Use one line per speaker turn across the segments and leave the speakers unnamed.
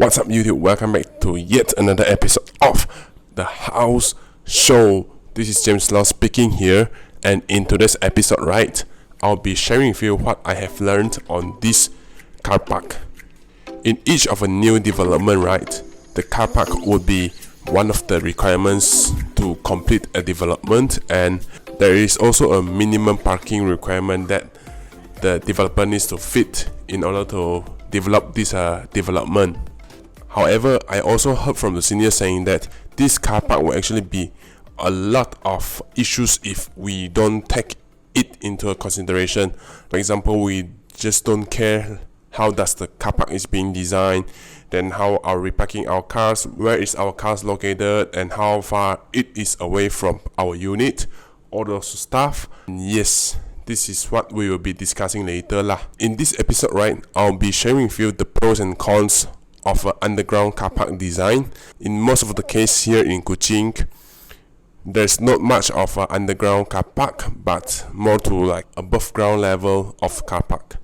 What's up, YouTube? Welcome back to yet another episode of The House Show. This is James Law speaking here, and in today's episode, right, I'll be sharing with you what I have learned on this car park. In each of a new development, right, the car park would be one of the requirements to complete a development, and there is also a minimum parking requirement that the developer needs to fit in order to develop this development. However, I also heard from the senior saying that this car park will actually be a lot of issues if we don't take it into consideration. For example, we just don't care how does the car park is being designed, then how are we parking our cars, where is our cars located, and how far it is away from our unit, all those stuff. And yes, this is what we will be discussing later lah. In this episode, right, I'll be sharing with you the pros and cons of an underground car park design. In most of the case here in Kuching, there's not much of an underground car park, but more to like above ground level of car park.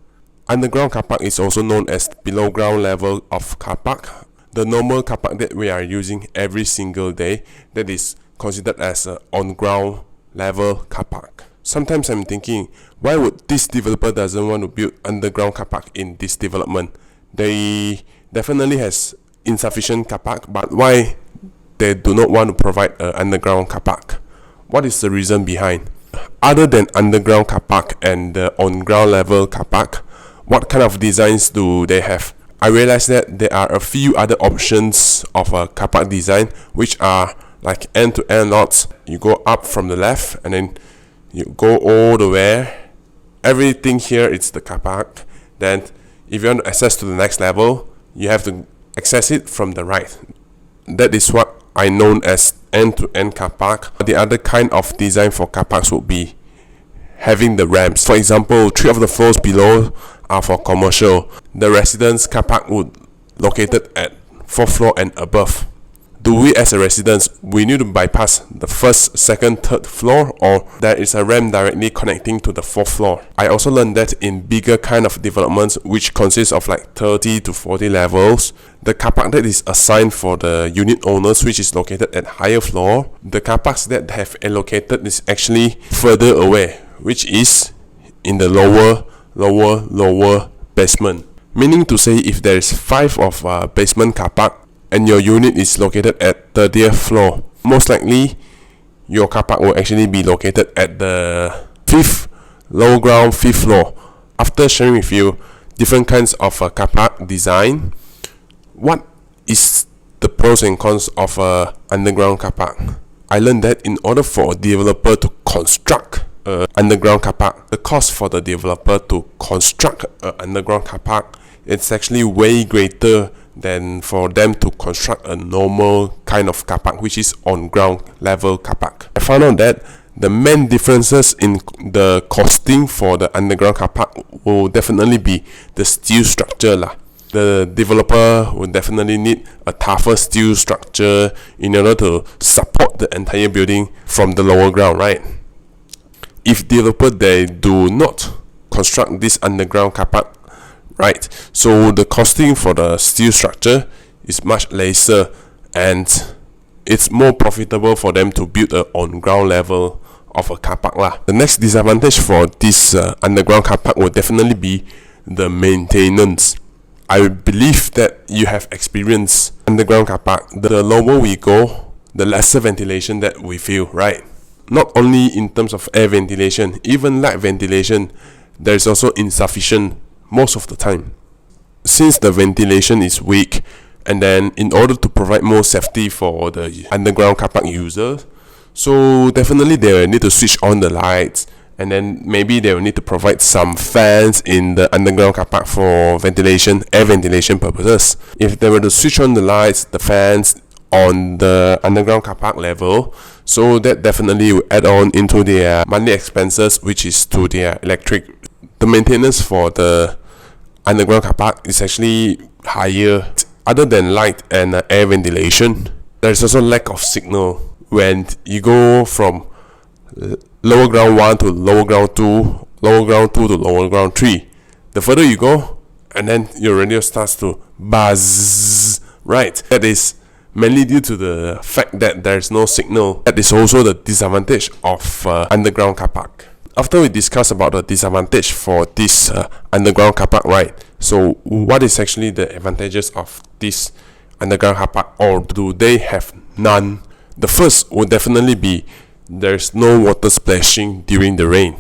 Underground car park is also known as below ground level of car park. The normal car park that we are using every single day, that is considered as an on ground level car park. Sometimes I'm thinking, why would this developer doesn't want to build underground car park in this development? They definitely has insufficient car park, but why they do not want to provide an underground car park? What is the reason behind? Other than underground car park and the on ground level car park, what kind of designs do they have? I realized that there are a few other options of a car park design, which are like end-to-end lots. You go up from the left and then you go all the way. Everything here is the car park. Then if you want to access to the next level, you have to access it from the right. That is what I know as end-to-end car park. The other kind of design for car parks would be having the ramps. For example, 3 of the floors below are for commercial. The residence car park would located at 4th floor and above. Do we as a residents, we need to bypass the 1st, 2nd, 3rd floor, or there is a ramp directly connecting to the 4th floor? I also learned that in bigger kind of developments, which consists of like 30 to 40 levels, the car park that is assigned for the unit owners, which is located at higher floor, the car parks that have allocated is actually further away, which is in the lower basement. Meaning to say, if there is 5 of basement car park, and your unit is located at 30th floor, most likely your car park will actually be located at the 5th low ground 5th floor. After sharing with you different kinds of car park design, what is the pros and cons of a underground car park? I learned that in order for a developer to construct an underground car park, the cost for the developer to construct an underground car park, it's actually way greater than for them to construct a normal kind of car park, which is on ground level car park. I found out that the main differences in the costing for the underground car park will definitely be the steel structure lah. The developer will definitely need a tougher steel structure in order to support the entire building from the lower ground, right? If developer they do not construct this underground car park, right, so the costing for the steel structure is much lesser, and it's more profitable for them to build a on ground level of a car park lah. The next disadvantage for this underground car park will definitely be the maintenance. I believe that you have experienced underground car park. The lower we go, the lesser ventilation that we feel, right? Not only in terms of air ventilation, even light ventilation, there is also insufficient most of the time, since the ventilation is weak. And then in order to provide more safety for the underground car park users, so definitely they will need to switch on the lights, and then maybe they will need to provide some fans in the underground car park for ventilation, air ventilation purposes. If they were to switch on the lights, the fans on the underground car park level, so that definitely will add on into their monthly expenses, which is to their electric. The maintenance for the underground car park is actually higher. Other than light and air ventilation, there is also lack of signal. When you go from lower ground 1 to lower ground 2, lower ground 2 to lower ground 3, the further you go, and then your radio starts to buzz Right, that is mainly due to the fact that there's no signal. That is also the disadvantage of underground car park. After we discuss about the disadvantage for this underground car park, right? So what is actually the advantages of this underground car park, or do they have none? The first would definitely be there's no water splashing during the rain.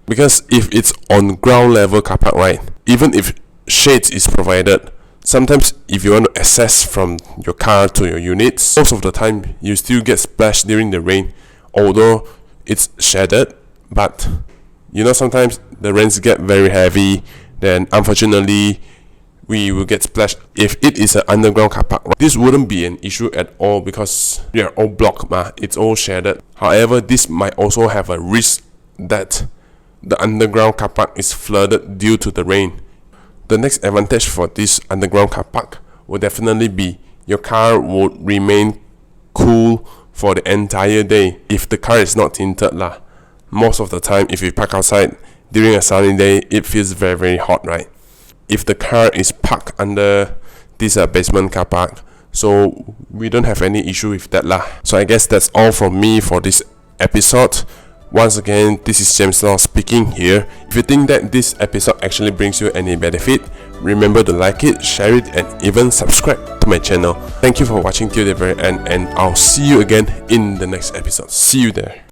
Because if it's on ground level car park, right, even if shades is provided, sometimes if you want to access from your car to your units, most of the time you still get splashed during the rain, although it's shaded. But you know, sometimes the rains get very heavy, then unfortunately we will get splashed. If it is an underground car park, right, this wouldn't be an issue at all because we are all blocked, it's all shaded. However, this might also have a risk that the underground car park is flooded due to the rain. The next advantage for this underground car park will definitely be your car would remain cool for the entire day if the car is not tinted lah. Most of the time, if you park outside during a sunny day, it feels very, very hot, right? If the car is parked under this basement car park, so we don't have any issue with that lah. So I guess that's all from me for this episode. Once again, this is James Law speaking here. If you think that this episode actually brings you any benefit, remember to like it, share it, and even subscribe to my channel. Thank you for watching till the very end, and I'll see you again in the next episode. See you there.